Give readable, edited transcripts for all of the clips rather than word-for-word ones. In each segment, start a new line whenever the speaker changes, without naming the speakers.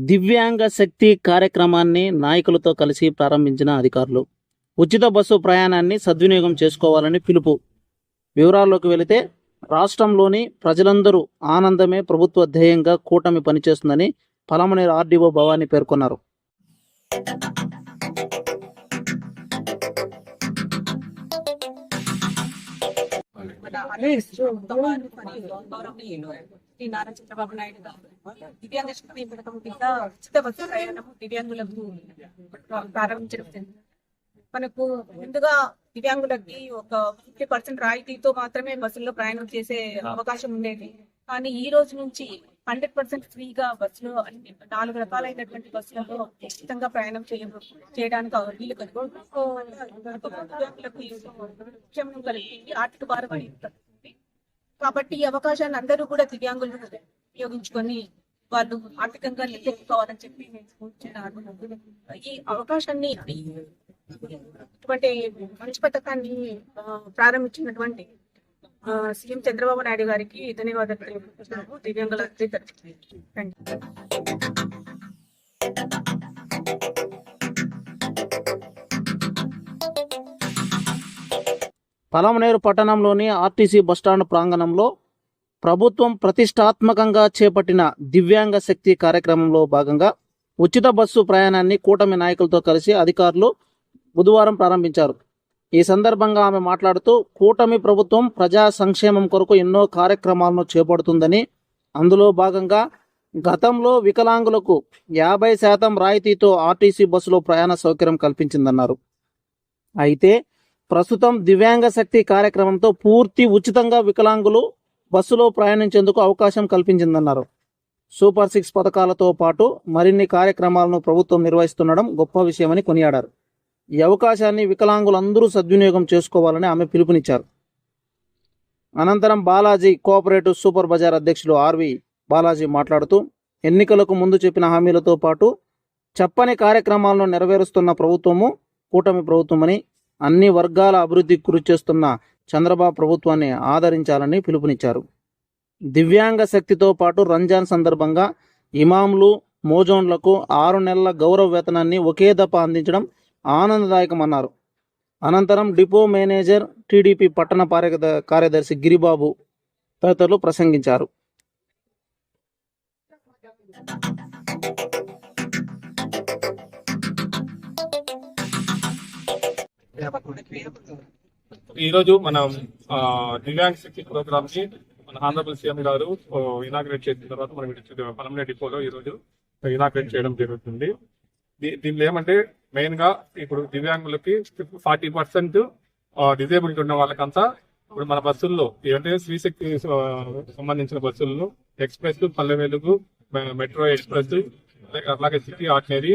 దివ్యాంగ శక్తి కార్యక్రమాన్ని నాయకులతో కలిసి ప్రారంభించిన అధికారులు ఉచిత బస్సు ప్రయాణాన్ని సద్వినియోగం చేసుకోవాలని పిలుపు. వివరాల్లోకి వెళితే రాష్ట్రంలోని ప్రజలందరూ ఆనందమే ప్రభుత్వ ధ్యేయంగా కూటమి పనిచేస్తుందని పలమనేరు ఆర్డీఓ భవానీ పేర్కొన్నారు.
నారా చంద్రబాబు నాయుడు గారు దివ్యాంగ శక్తి పథకం కింద ఉచిత బస్సు ప్రయాణం దివ్యాంగులకు ప్రారంభించడం. మనకు ముందుగా దివ్యాంగులకి ఒక 50% రాయితీతో మాత్రమే బస్సుల్లో ప్రయాణం చేసే అవకాశం ఉండేది. కానీ ఈ రోజు నుంచి 100% ఫ్రీగా బస్సులో 4 రకాలైనటువంటి బస్సులలో ఉచితంగా ప్రయాణం చేయడానికి వీలు దివ్యాంగులకు కలిగింది, ఆర్థిక భారం కాబట్టి ఈ అవకాశాన్ని అందరూ కూడా దివ్యాంగులు ఉపయోగించుకొని వాళ్ళు ఆర్థికంగా నిలదొక్కుకోవాలని చెప్పి నేను సూచించాను. ఈ అవకాశాన్ని ఇటువంటి మంచి పథకాన్ని ప్రారంభించినటువంటి సీఎం చంద్రబాబు నాయుడు గారికి ధన్యవాదాలు తెలుపుతున్నాము. దివ్యాంగుల
పలమనేరు పట్టణంలోని ఆర్టీసీ బస్టాండ్ ప్రాంగణంలో ప్రభుత్వం ప్రతిష్టాత్మకంగా చేపట్టిన దివ్యాంగ శక్తి కార్యక్రమంలో భాగంగా ఉచిత బస్సు ప్రయాణాన్ని కూటమి నాయకులతో కలిసి అధికారులు బుధవారం ప్రారంభించారు. ఈ సందర్భంగా ఆమె మాట్లాడుతూ కూటమి ప్రభుత్వం ప్రజా సంక్షేమం కొరకు ఎన్నో కార్యక్రమాలను చేపడుతుందని, అందులో భాగంగా గతంలో వికలాంగులకు 50% రాయితీతో ఆర్టీసీ బస్సులో ప్రయాణ సౌకర్యం కల్పించిందన్నారు. అయితే ప్రస్తుతం దివ్యాంగ శక్తి కార్యక్రమంతో పూర్తి ఉచితంగా వికలాంగులు బస్సులో ప్రయాణించేందుకు అవకాశం కల్పించిందన్నారు. సూపర్ 6 పథకాలతో పాటు మరిన్ని కార్యక్రమాలను ప్రభుత్వం నిర్వహిస్తుండడం గొప్ప విషయమని కొనియాడారు. ఈ అవకాశాన్ని వికలాంగులందరూ సద్వినియోగం చేసుకోవాలని ఆమె పిలుపునిచ్చారు. అనంతరం బాలాజీ కోఆపరేటివ్ సూపర్ బజార్ అధ్యక్షులు ఆర్వి బాలాజీ మాట్లాడుతూ ఎన్నికలకు ముందు చెప్పిన హామీలతో పాటు చెప్పని కార్యక్రమాలను నెరవేరుస్తున్న ప్రభుత్వము కూటమి ప్రభుత్వమని, అన్ని వర్గాల అభివృద్ధికి కృషి చేస్తున్న చంద్రబాబు ప్రభుత్వాన్ని ఆదరించాలని పిలుపునిచ్చారు. దివ్యాంగ శక్తితో పాటు రంజాన్ సందర్భంగా ఇమాంలు, మోజోన్లకు 6 నెలల గౌరవ వేతనాన్ని ఒకే దఫా అందించడం ఆనందదాయకమన్నారు. అనంతరం డిపో మేనేజర్, టీడీపీ పట్టణ కార్యదర్శి గిరిబాబు తదితరులు ప్రసంగించారు.
ఈరోజు మనం దివ్యాంగ శక్తి ప్రోగ్రామ్ ని మన ఆనరబుల్ సీఎం గారు ఇనాగ్రేట్ చేసిన తర్వాత మనం పలమనేరు డిపోలో ఈరోజు ఇనాగ్రేట్ చేయడం జరుగుతుంది. దీనిలో ఏమంటే మెయిన్ గా ఇప్పుడు దివ్యాంగులకి 40% డిజేబిలిటీ ఉన్న వాళ్ళకంతా ఇప్పుడు మన బస్సుల్లో ఏంటంటే శ్రీశక్తి సంబంధించిన బస్సులను express, Palle Velugu, metro express, అలాగే సిటీ ఆర్డినరీ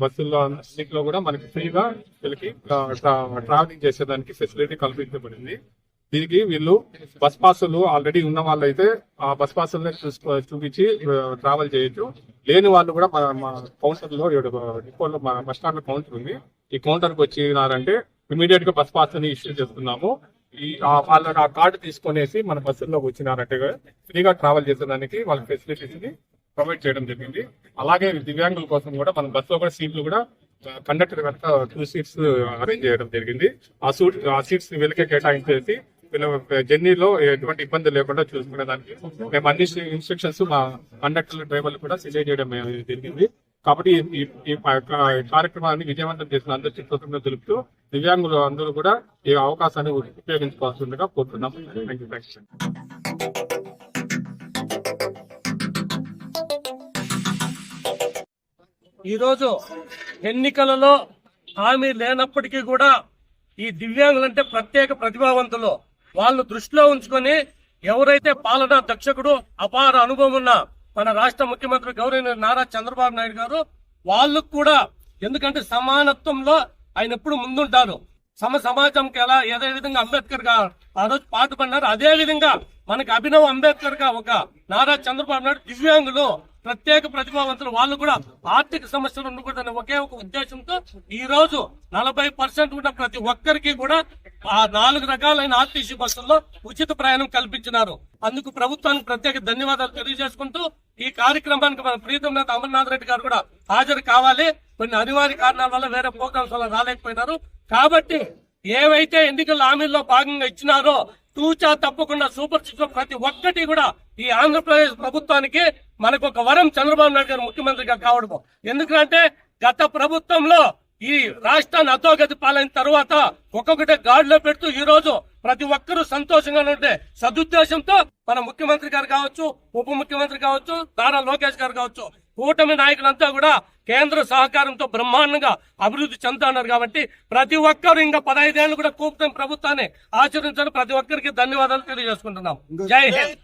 బస్సుల్లో అన్నింటిలో కూడా మనకి ఫ్రీగా వీళ్ళకి ట్రావెలింగ్ చేసేదానికి ఫెసిలిటీ కల్పించబడింది. దీనికి వీళ్ళు బస్ పాసులు ఆల్రెడీ ఉన్న వాళ్ళు అయితే ఆ బస్ పాసులనే చూపించి ట్రావెల్ చేయొచ్చు. లేని వాళ్ళు కూడా మా కౌంటర్ లో డిపోలో బస్ స్టాండ్ లో కౌంటర్ ఉంది. ఈ కౌంటర్ కి వచ్చినారంటే ఇమీడియట్ గా బస్ పాస్ ని ఇష్యూ చేస్తున్నాము. వాళ్ళకి ఆ కార్డు తీసుకునేసి మన బస్సుల్లోకి వచ్చినారంటే ఫ్రీగా ట్రావెల్ చేసేదానికి వాళ్ళ ఫెసిలిటీస్ ని ప్రొవైడ్ చేయడం జరిగింది. అలాగే దివ్యాంగుల కోసం కూడా మన బస్సులో కూడా సీట్లు కూడా కండక్టర్ కనుక 2 సీట్స్ అరేంజ్ చేయడం జరిగింది. ఆ సీట్స్ వీళ్ళకే కేటాయించేసి వీళ్ళ జర్నీలో ఎటువంటి ఇబ్బంది లేకుండా చూసుకునే దానికి మేము అన్ని ఇన్స్ట్రక్షన్స్ మా కండక్టర్, డ్రైవర్లు కూడా సిజై చేయడం జరిగింది. కాబట్టి ఈ కార్యక్రమాన్ని విజయవంతం చేసిన అందరికీ కృతజ్ఞతలు తెలుపుతూ దివ్యాంగులు అందరూ కూడా ఈ అవకాశాన్ని ఉపయోగించుకోవాల్సిందిగా కోరుతున్నాం. Thank you.
ఈరోజు ఎన్నికలలో హామీ లేనప్పటికీ కూడా ఈ దివ్యాంగులంటే ప్రత్యేక ప్రతిభావంతులు, వాళ్ళు దృష్టిలో ఉంచుకొని ఎవరైతే పాలనా దక్షకుడు, అపార అనుభవం ఉన్న మన రాష్ట్ర ముఖ్యమంత్రి గౌరవనీయులు నారా చంద్రబాబు నాయుడు గారు, వాళ్ళకు కూడా ఎందుకంటే సమానత్వంలో ఆయన ఎప్పుడు ముందుంటారు. సమాజంకి ఎలా ఏదే విధంగా అంబేద్కర్ గా ఆ రోజు పాటుపడినారు, అదే విధంగా మనకి అభినవ్ అంబేద్కర్ గా ఒక నారా చంద్రబాబు నాయుడు దివ్యాంగులు ప్రత్యేక ప్రతిభావంతులు వాళ్ళు కూడా ఆర్థిక సమస్యలు ఉండకూడదనే ఒకే ఒక ఉద్దేశంతో ఈ రోజు 40% ఉన్న ప్రతి ఒక్కరికి కూడా ఆ 4 రకాలైన ఆర్టీసీ బస్సుల్లో ఉచిత ప్రయాణం కల్పించినారు. అందుకు ప్రభుత్వానికి ప్రత్యేక ధన్యవాదాలు తెలియజేసుకుంటూ ఈ కార్యక్రమానికి మన ప్రీతం నేత అమర్నాథ్ రెడ్డి గారు కూడా హాజరు కావాలి. కొన్ని అనివార్య కారణాల వల్ల వేరే ప్రోగ్రామ్స్ వల్ల రాలేకపోయినారు. కాబట్టి ఏవైతే ఎన్నికల హామీల్లో భాగంగా ఇచ్చినారో తూచా తప్పకుండా సూపర్ సిక్స్ ప్రతి ఒక్కటి కూడా ఈ ఆంధ్రప్రదేశ్ ప్రభుత్వానికి మనకు ఒక వరం చంద్రబాబు నాయుడు గారు ముఖ్యమంత్రిగా కావడము. ఎందుకంటే గత ప్రభుత్వంలో ఈ రాష్ట్రాన్ని అధోగతి పాలైన తర్వాత ఒక్కొక్కటి గాడిలో పెడుతూ ఈ రోజు ప్రతి ఒక్కరూ సంతోషంగా ఉండే సదుద్దేశంతో మన ముఖ్యమంత్రి గారు కావచ్చు, ఉప ముఖ్యమంత్రి కావచ్చు, నారా లోకేష్ గారు కావచ్చు, కూటమి నాయకులంతా కూడా కేంద్ర సహకారంతో బ్రహ్మాండంగా అభివృద్ధి చెందుతున్నారు. కాబట్టి ప్రతి ఒక్కరు ఇంకా 15 ఏళ్ళు కూడా కూటమి ప్రభుత్వాన్ని ఆచరించాలని ప్రతి ఒక్కరికి ధన్యవాదాలు తెలియజేసుకుంటున్నాం. జై హింద్.